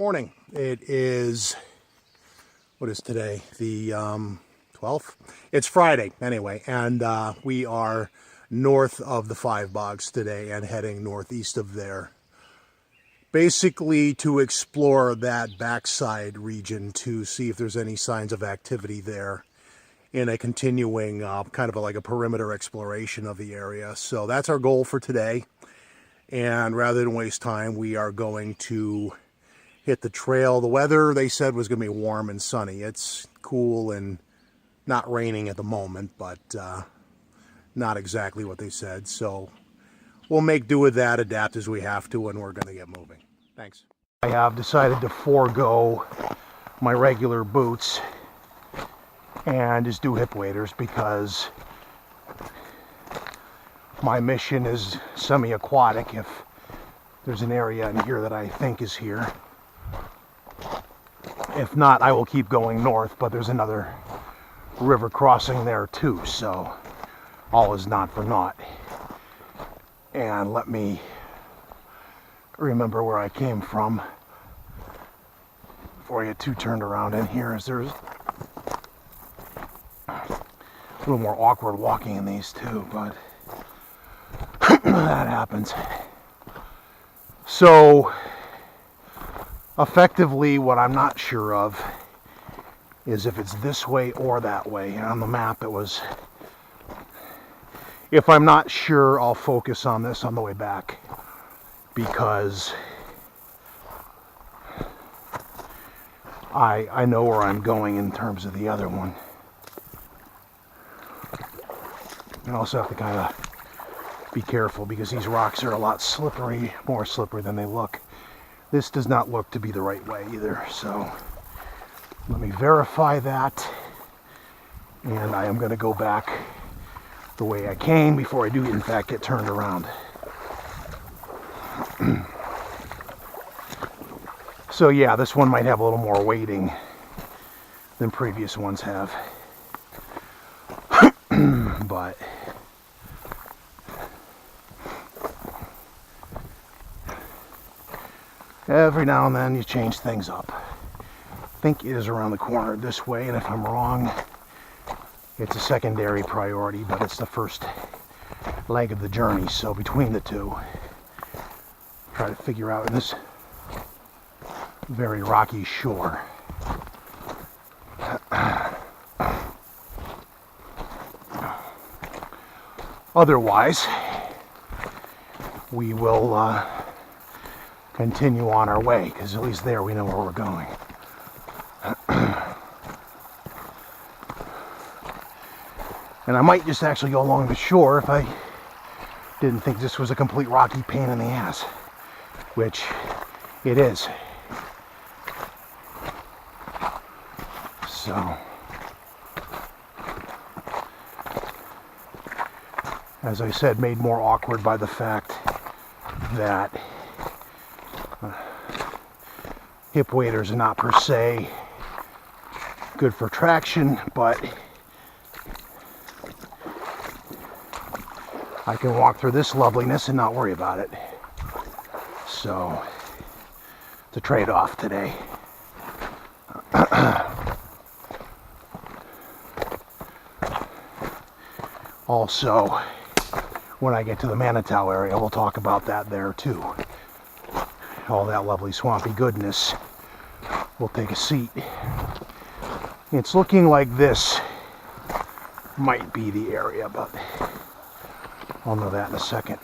Morning. It is, what is today? The 12th? It's Friday anyway, and we are north of the Five Bogs today and heading northeast of there. Basically to explore that backside region to see if there's any signs of activity there in a continuing kind of like a perimeter exploration of the area. So that's our goal for today. And rather than waste time, we are going to hit the trail. The weather, they said, was going to be warm and sunny. It's cool and not raining at the moment, but not exactly what they said. So we'll make do with that, adapt as we have to, and we're going to get moving. Thanks. I have decided to forego my regular boots and just do hip waders because my mission is semi-aquatic. If there's an area in here that I think is here. If not, I will keep going north, but there's another river crossing there too, so all is not for naught. And let me remember where I came from before I get too turned around in here, as there's a little more awkward walking in these too, but that happens. So effectively, what I'm not sure of is if it's this way or that way. And on the map it was, if I'm not sure, I'll focus on this on the way back, because I know where I'm going in terms of the other one. I also have to kind of be careful because these rocks are a lot slippery, more slippery than they look. This does not look to be the right way either, so let me verify that, and I am going to go back the way I came before I do in fact get turned around. So yeah, this one might have a little more wading than previous ones have, but every now and then you change things up. I think it is around the corner this way, and if I'm wrong, it's a secondary priority, but it's the first leg of the journey. So between the two, try to figure out this very rocky shore. Otherwise, we will continue on our way, because at least there we know where we're going. And I might just actually go along the shore if I didn't think this was a complete rocky pain in the ass, which it is. So, as I said, made more awkward by the fact that hip waders are not per se good for traction, but I can walk through this loveliness and not worry about it. So it's a trade-off today. Also, when I get to the Manitow area, we'll talk about that there too. All that lovely swampy goodness will take a seat. It's looking like this might be the area, but I'll know that in a second.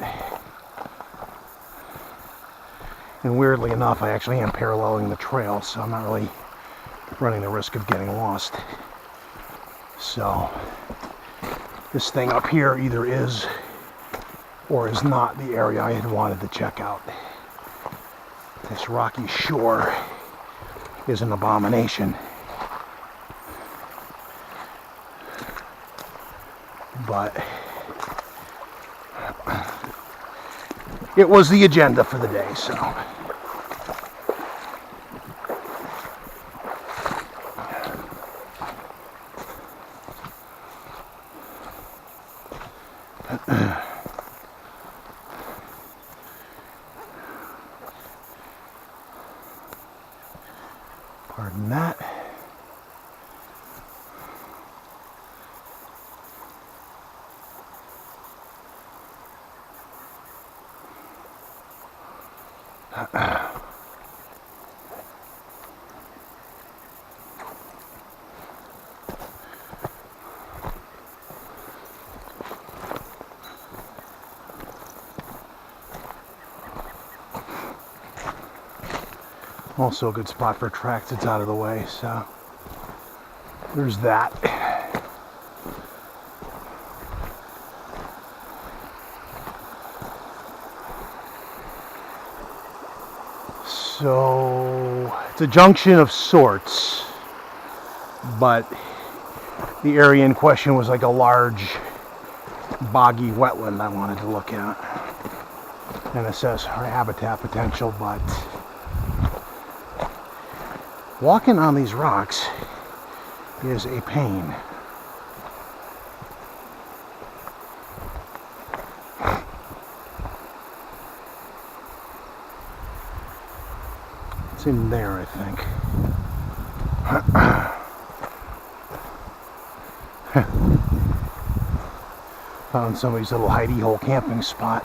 And weirdly enough, I actually am paralleling the trail, so I'm not really running the risk of getting lost. So this thing up here either is or is not the area I had wanted to check out. This rocky shore is an abomination. But it was the agenda for the day, so. than that. Also a good spot for tracks. It's out of the way, so there's that. So it's a junction of sorts, but the area in question was like a large boggy wetland I wanted to look at and assess her habitat potential, but walking on these rocks is a pain. It's in there, I think. Found somebody's little hidey hole camping spot.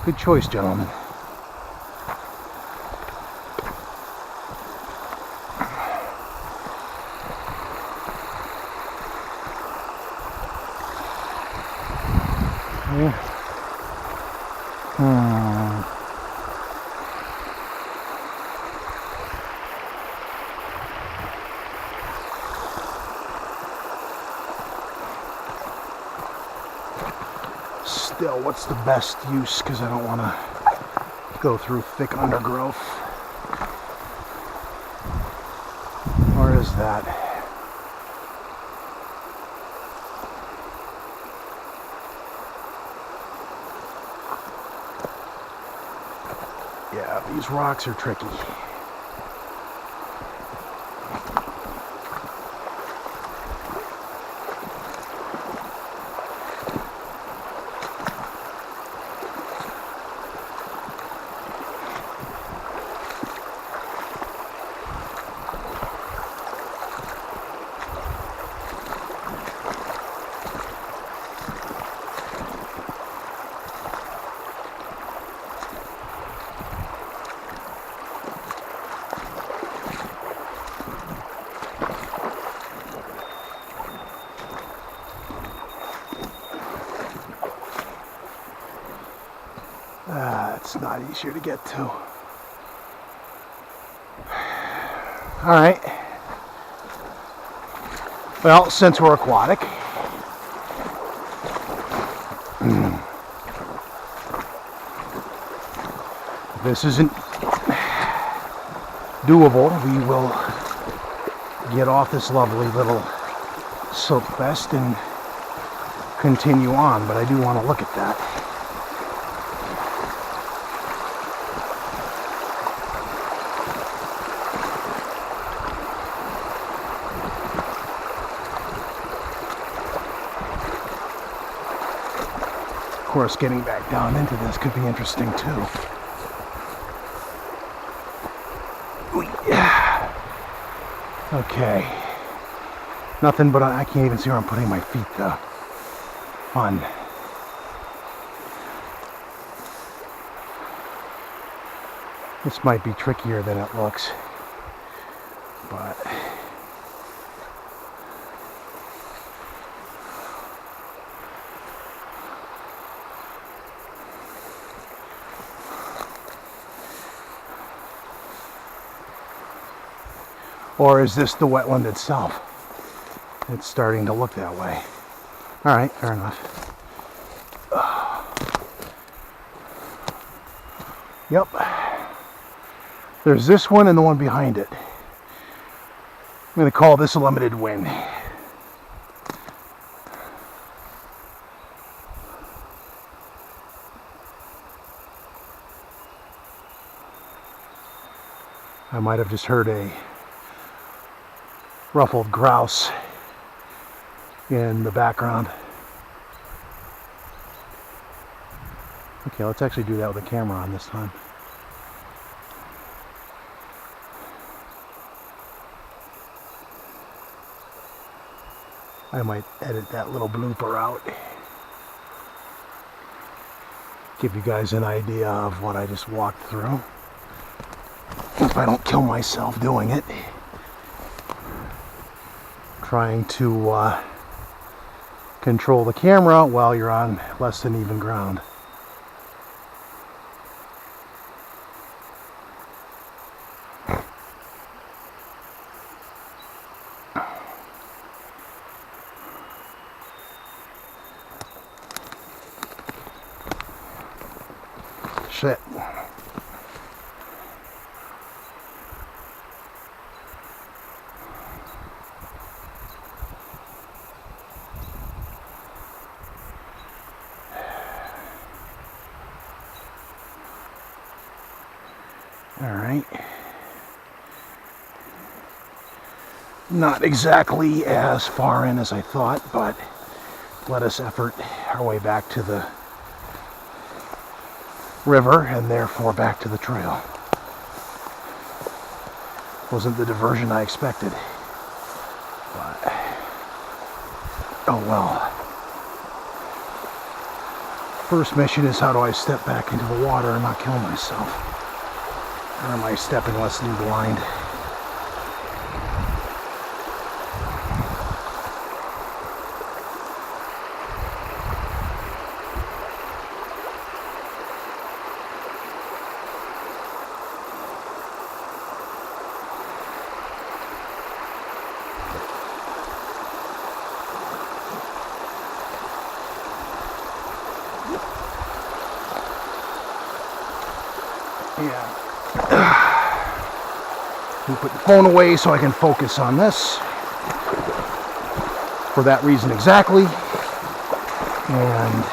Good choice, gentlemen. Still, what's the best use? Because I don't want to go through thick undergrowth. Or is that? Yeah, these rocks are tricky. It's not easier to get to. All right. Well, since we're aquatic, if this isn't doable, we will get off this lovely little silk vest and continue on, but I do want to look at that. Of course, getting back down into this could be interesting too. Okay. Nothing but I can't even see where I'm putting my feet though. Fun. This might be trickier than it looks, but or is this the wetland itself? It's starting to look that way. All right, fair enough. Yep. There's this one and the one behind it. I'm going to call this a limited win. I might have just heard a ruffled grouse in the background. Okay, let's actually do that with the camera on this time. I might edit that little blooper out. Give you guys an idea of what I just walked through. If I don't kill myself doing it. Trying to control the camera while you're on less than even ground. Shit. All right. Not exactly as far in as I thought, but let us effort our way back to the river and therefore back to the trail. Wasn't the diversion I expected, but oh well. First mission is how do I step back into the water and not kill myself? Or am I stepping less than blind? Yeah. We put the phone away so I can focus on this. For that reason exactly. And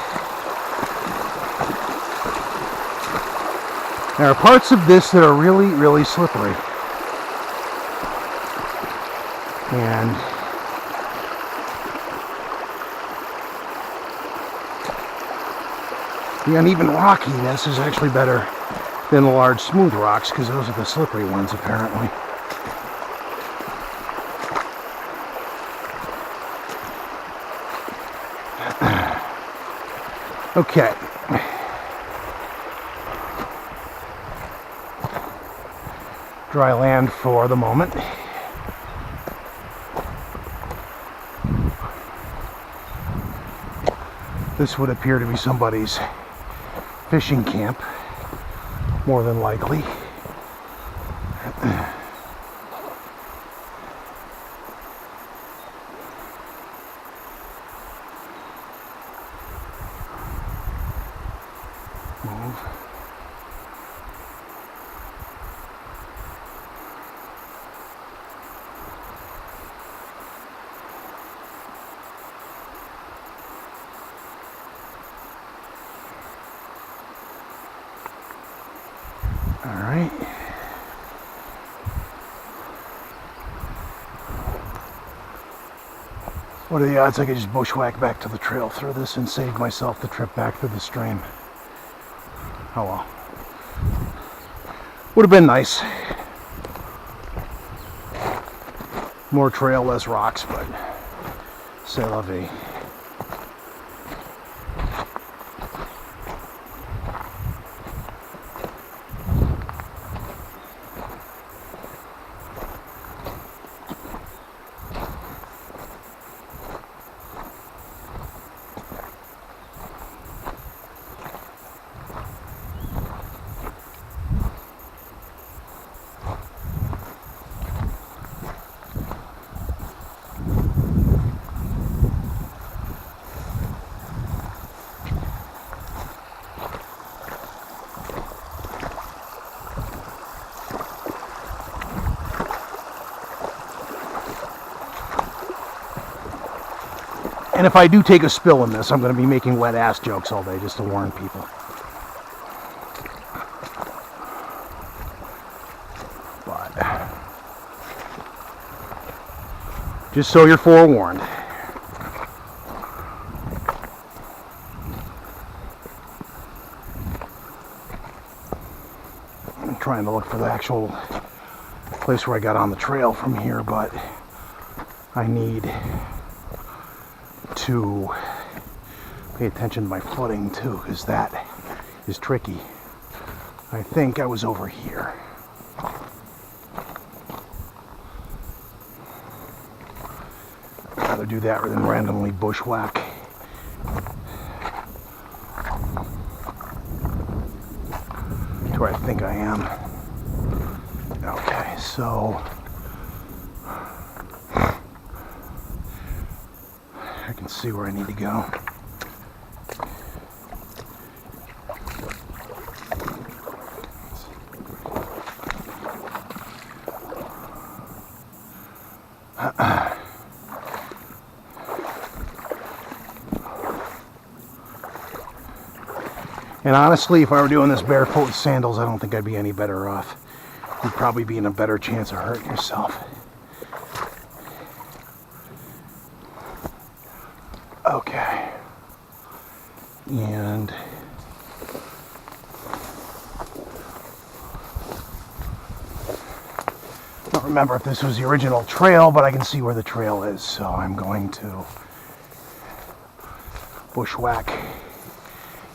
there are parts of this that are really, really slippery. And the uneven rockiness is actually better than the large smooth rocks, because those are the slippery ones apparently. Okay. Dry land for the moment. This would appear to be somebody's fishing camp. More than likely. Move. All right. What are the odds I could just bushwhack back to the trail through this and save myself the trip back through the stream? Oh well. Would have been nice. More trail, less rocks, but c'est la vie. And if I do take a spill in this, I'm going to be making wet ass jokes all day just to warn people. But just so you're forewarned. I'm trying to look for the actual place where I got on the trail from here, but I need to pay attention to my footing too, because that is tricky. I think I was over here. I'd rather do that rather than randomly bushwhack. To where I think I am. Okay, so I can see where I need to go. And honestly, if I were doing this barefoot with sandals, I don't think I'd be any better off. You'd probably be in a better chance of hurting yourself. Okay. And I don't remember if this was the original trail, but I can see where the trail is, so I'm going to bushwhack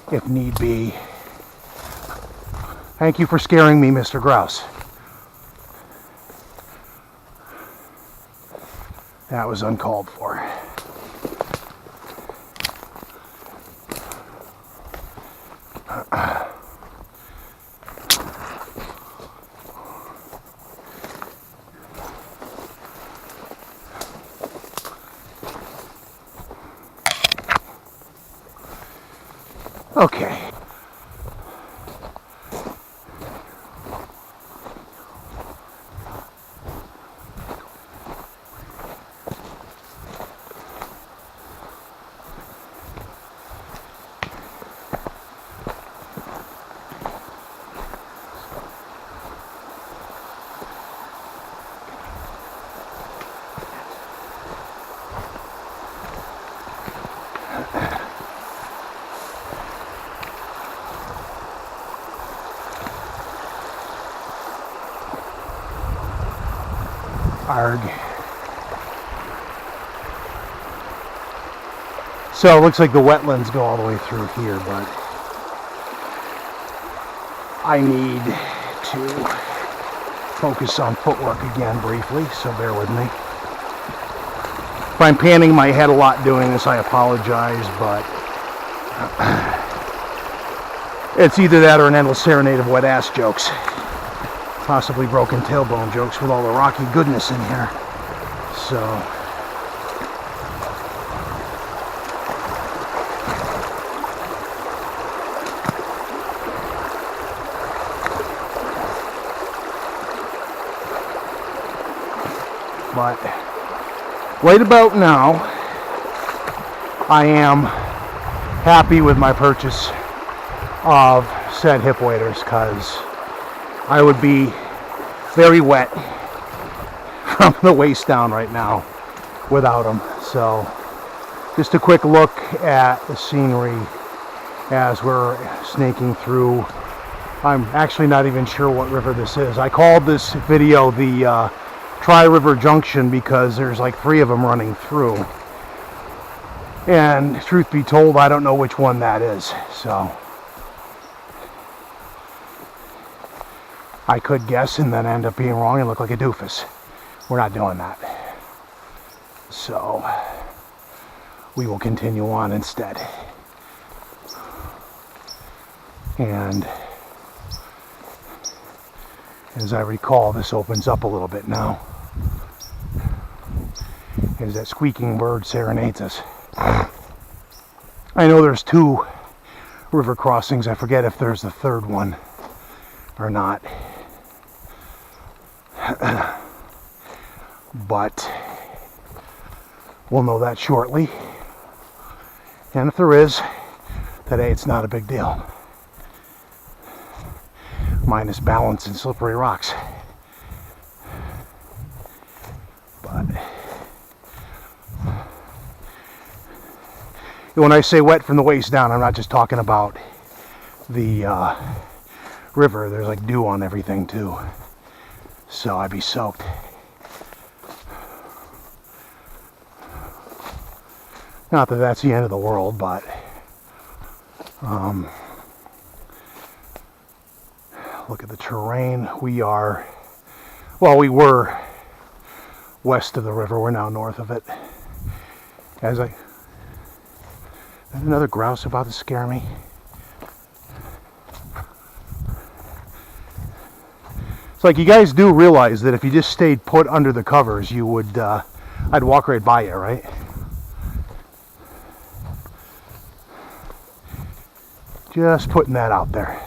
if need be. Thank you for scaring me, Mr. Grouse. That was uncalled for. Okay. Arg. So it looks like the wetlands go all the way through here, but I need to focus on footwork again briefly, so bear with me. If I'm panning my head a lot doing this, I apologize, but it's either that or an endless serenade of wet ass jokes. Possibly broken tailbone jokes with all the rocky goodness in here. So but right about now I am happy with my purchase of said hip waders, because I would be very wet from the waist down right now without them. So just a quick look at the scenery as we're snaking through. I'm actually not even sure what river this is. I called this video the Tri-River Junction because there's like 3 of them running through. And truth be told, I don't know which one that is. So I could guess and then end up being wrong and look like a doofus. We're not doing that. So we will continue on instead. And as I recall, this opens up a little bit now, as that squeaking bird serenades us. I know there's 2 river crossings. I forget if there's the 3rd one or not. But we'll know that shortly. And if there is, today it's not a big deal. Minus balance and slippery rocks. But when I say wet from the waist down, I'm not just talking about the river. There's like dew on everything too. So I'd be soaked. Not that that's the end of the world, but look at the terrain. We were west of the river. We're now north of it. Another grouse about to scare me. It's like, you guys do realize that if you just stayed put under the covers, you would, I'd walk right by you, right? Just putting that out there.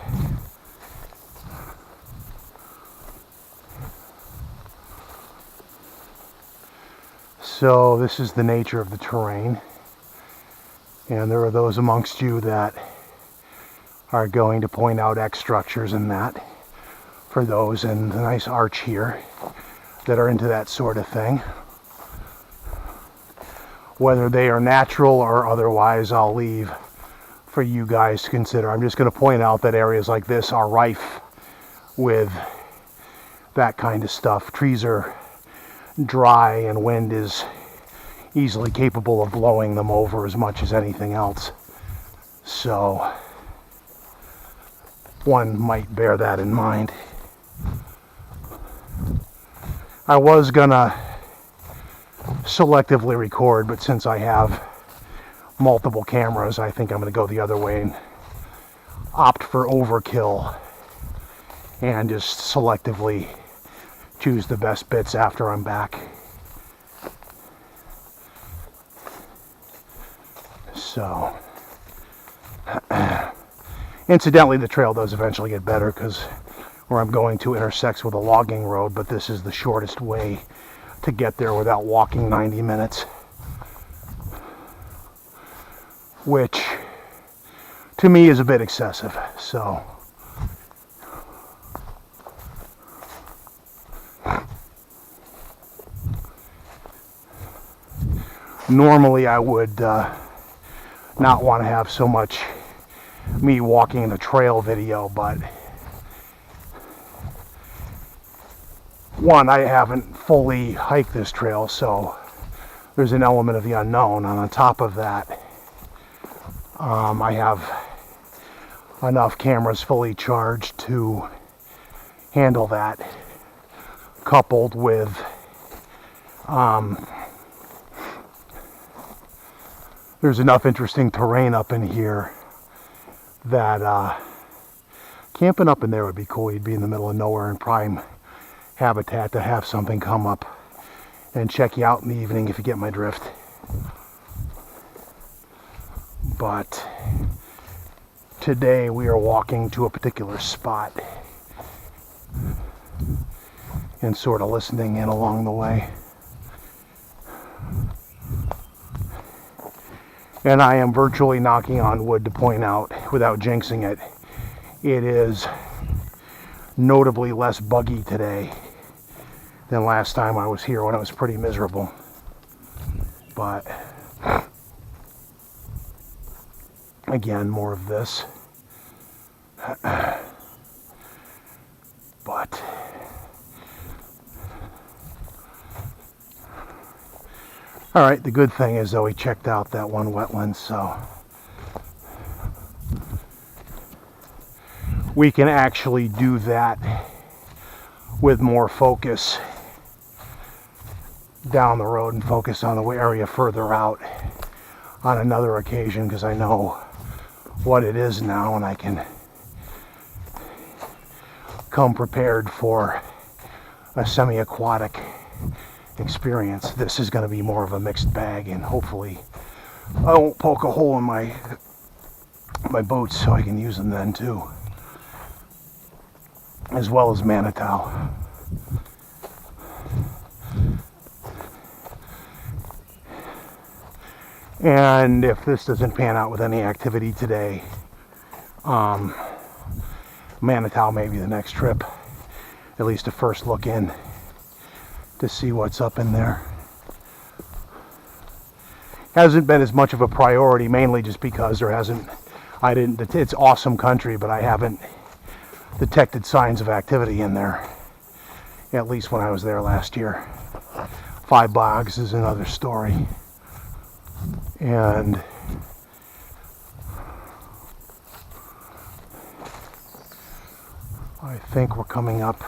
So this is the nature of the terrain. And there are those amongst you that are going to point out X structures and that. For those in the nice arch here that are into that sort of thing. Whether they are natural or otherwise, I'll leave for you guys to consider. I'm just going to point out that areas like this are rife with that kind of stuff. Trees are dry and wind is easily capable of blowing them over as much as anything else. So one might bear that in mind. I was gonna selectively record, but since I have multiple cameras, I think I'm gonna go the other way and opt for overkill and just selectively choose the best bits after I'm back. So, incidentally, the trail does eventually get better because where I'm going to intersects with a logging road, but this is the shortest way to get there without walking 90 minutes. Which, to me, is a bit excessive, so. Normally I would not want to have so much me walking the trail video, but one, I haven't fully hiked this trail, so there's an element of the unknown. And on top of that, I have enough cameras fully charged to handle that, coupled with there's enough interesting terrain up in here that camping up in there would be cool. You'd be in the middle of nowhere in prime habitat to have something come up and check you out in the evening, if you get my drift. But today we are walking to a particular spot and sort of listening in along the way. And I am virtually knocking on wood to point out, without jinxing it, it is notably less buggy today than last time I was here when it was pretty miserable. But again, more of this. But all right, the good thing is though we checked out that one wetland, so we can actually do that with more focus down the road and focus on the area further out on another occasion, because I know what it is now and I can come prepared for a semi-aquatic experience. This is going to be more of a mixed bag, and hopefully I won't poke a hole in my boots so I can use them then too, as well as Manitow. And if this doesn't pan out with any activity today, Manitow may be the next trip, at least a first look in to see what's up in there. Hasn't been as much of a priority, mainly just because it's awesome country, but I haven't detected signs of activity in there, at least when I was there last year. Five Bogs is another story. And I think we're coming up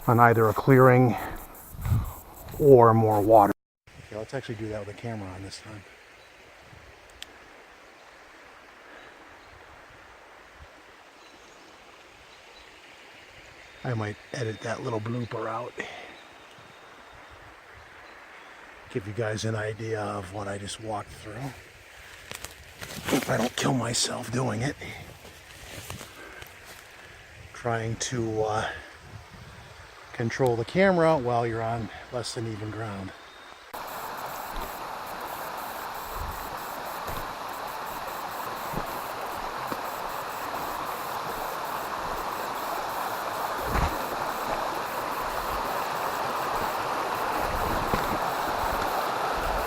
on either a clearing or more water. Okay, let's actually do that with a camera on this time. I might edit that little blooper out. Give you guys an idea of what I just walked through. If I don't kill myself doing it. Trying to control the camera while you're on less than even ground.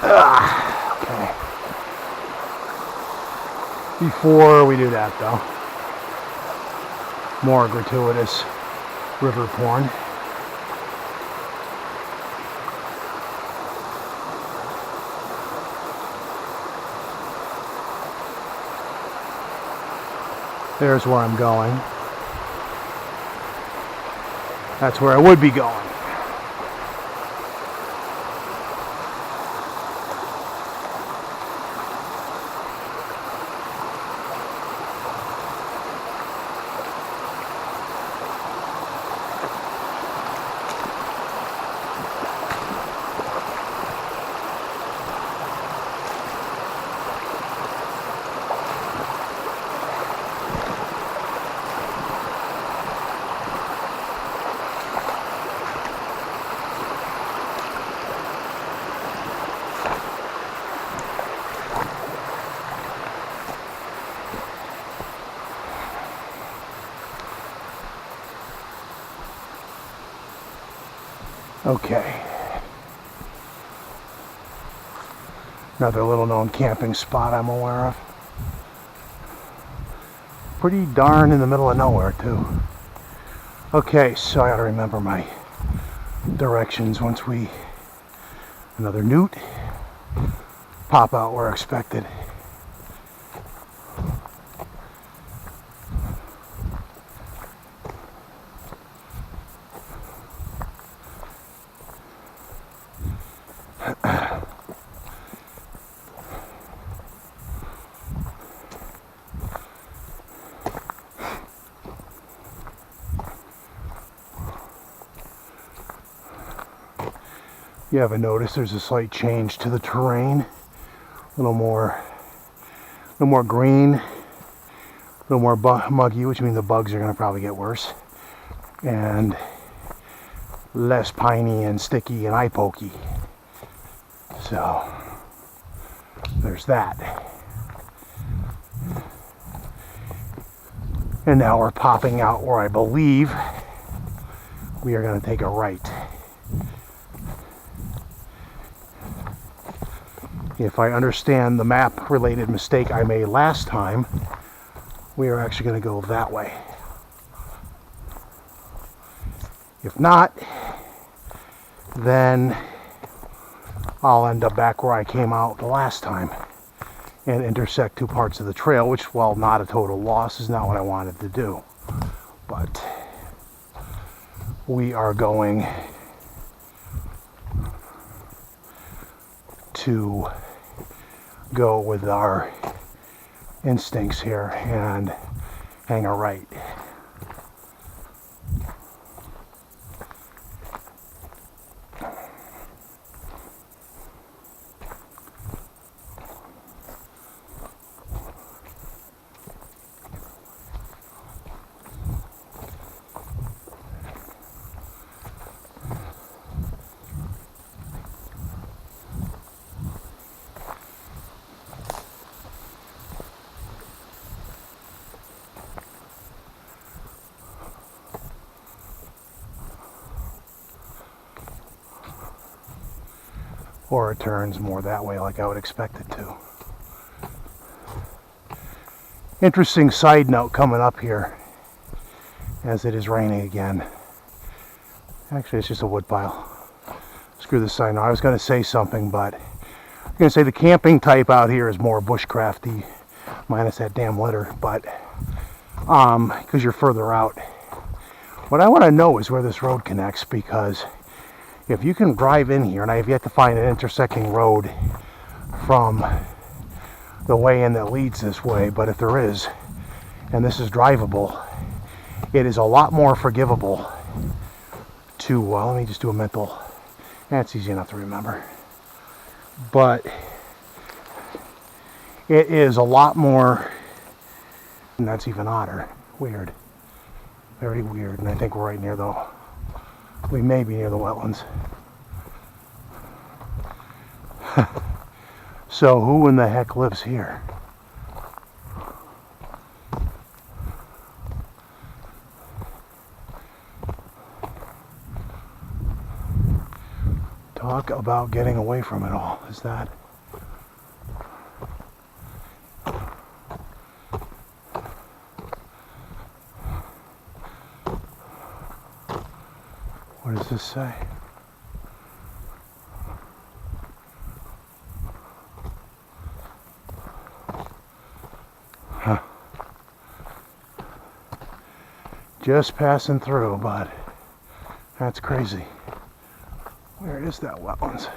Okay. Before we do that though, more gratuitous river porn. There's where I'm going. That's where I would be going. Okay. Another little known camping spot I'm aware of. Pretty darn in the middle of nowhere too. Okay, so I gotta remember my directions once we, another newt, pop out where expected. You haven't noticed there's a slight change to the terrain. A little more green, a little more muggy, which means the bugs are going to probably get worse, and less piney and sticky and eye pokey. So there's that. And now we're popping out where I believe we are going to take a right. If I understand the map-related mistake I made last time, we are actually going to go that way. If not, then I'll end up back where I came out the last time and intersect two parts of the trail, which, while not a total loss, is not what I wanted to do. But we are going to go with our instincts here and hang a right. Or it turns more that way like I would expect it to. Interesting side note coming up here as it is raining again. Actually, it's just a wood pile. Screw the sign. I was going to say something, but I'm gonna say the camping type out here is more bushcrafty, minus that damn litter, but because you're further out. What I want to know is where this road connects, because if you can drive in here, and I have yet to find an intersecting road from the way in that leads this way, but if there is, and this is drivable, it is a lot more forgivable to, let me just do a mental, that's easy enough to remember, but it is a lot more, and that's even odder, weird, very weird, and I think we're right near we may be near the wetlands. So who in the heck lives here? Talk about getting away from it all, is that? What does this say? Huh. Just passing through, but that's crazy. Where is that wetlands?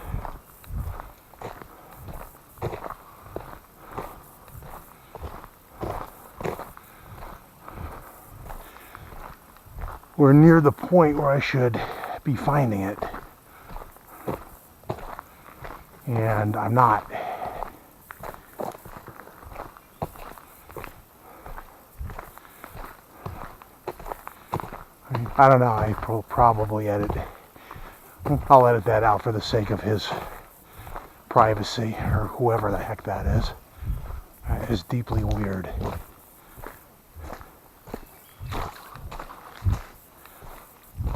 We're near the point where I should be finding it, and I'm not. I don't know, I will probably I'll edit that out for the sake of his privacy, or whoever the heck that is. That is deeply weird.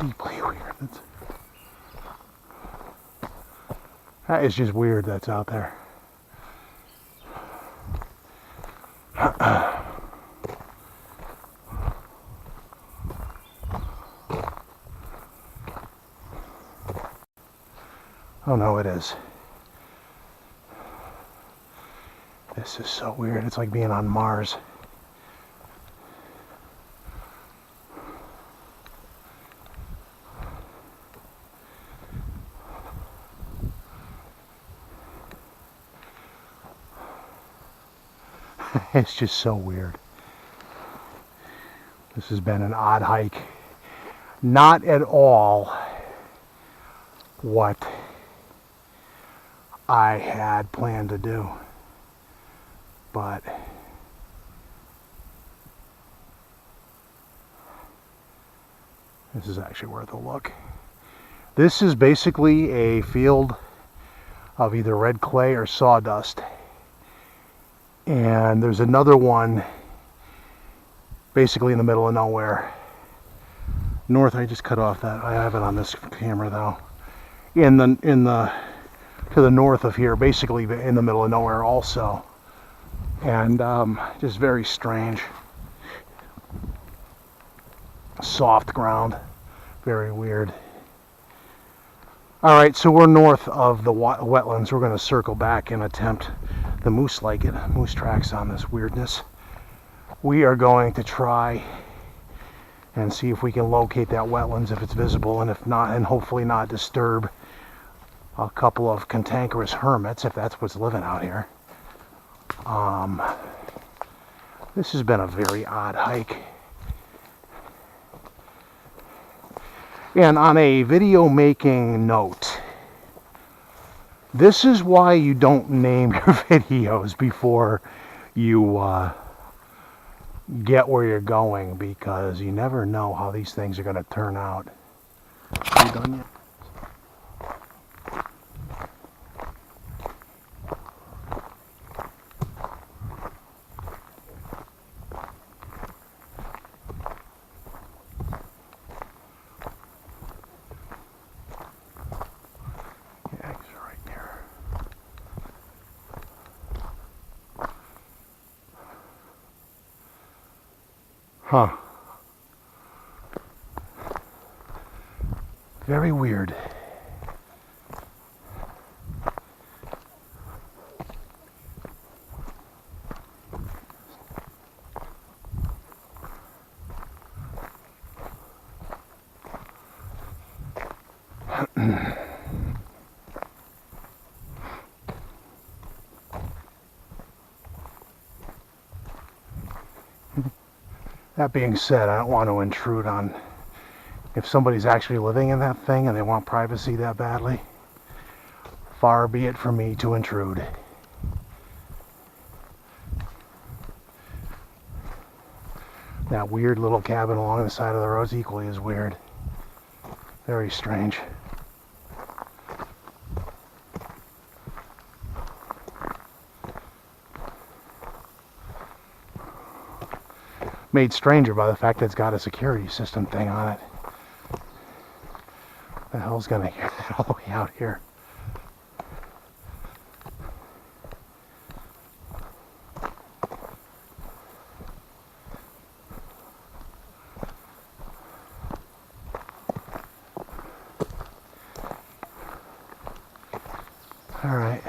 Deeply weird. That is just weird that's out there. Oh no, it is. This is so weird. It's like being on Mars. It's just so weird. This has been an odd hike. Not at all what I had planned to do, but this is actually worth a look. This is basically a field of either red clay or sawdust, and there's another one basically in the middle of nowhere north. I just cut off that, I have it on this camera though, to the north of here, basically in the middle of nowhere also, and just very strange. Soft ground, very weird. Alright, so we're north of the wetlands. We're going to circle back and attempt the moose tracks on this weirdness. We are going to try and see if we can locate that wetlands if it's visible, and if not, and hopefully not disturb a couple of cantankerous hermits, if that's what's living out here. This has been a very odd hike. And on a video making note, this is why you don't name your videos before you get where you're going, because you never know how these things are going to turn out. Are you done yet? Huh. Very weird. That being said, I don't want to intrude on if somebody's actually living in that thing and they want privacy that badly. Far be it from me to intrude. That weird little cabin along the side of the road is equally as weird. Very strange. Made stranger by the fact that it's got a security system thing on it. What the hell's gonna hear that all the way out here? All right.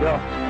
Go.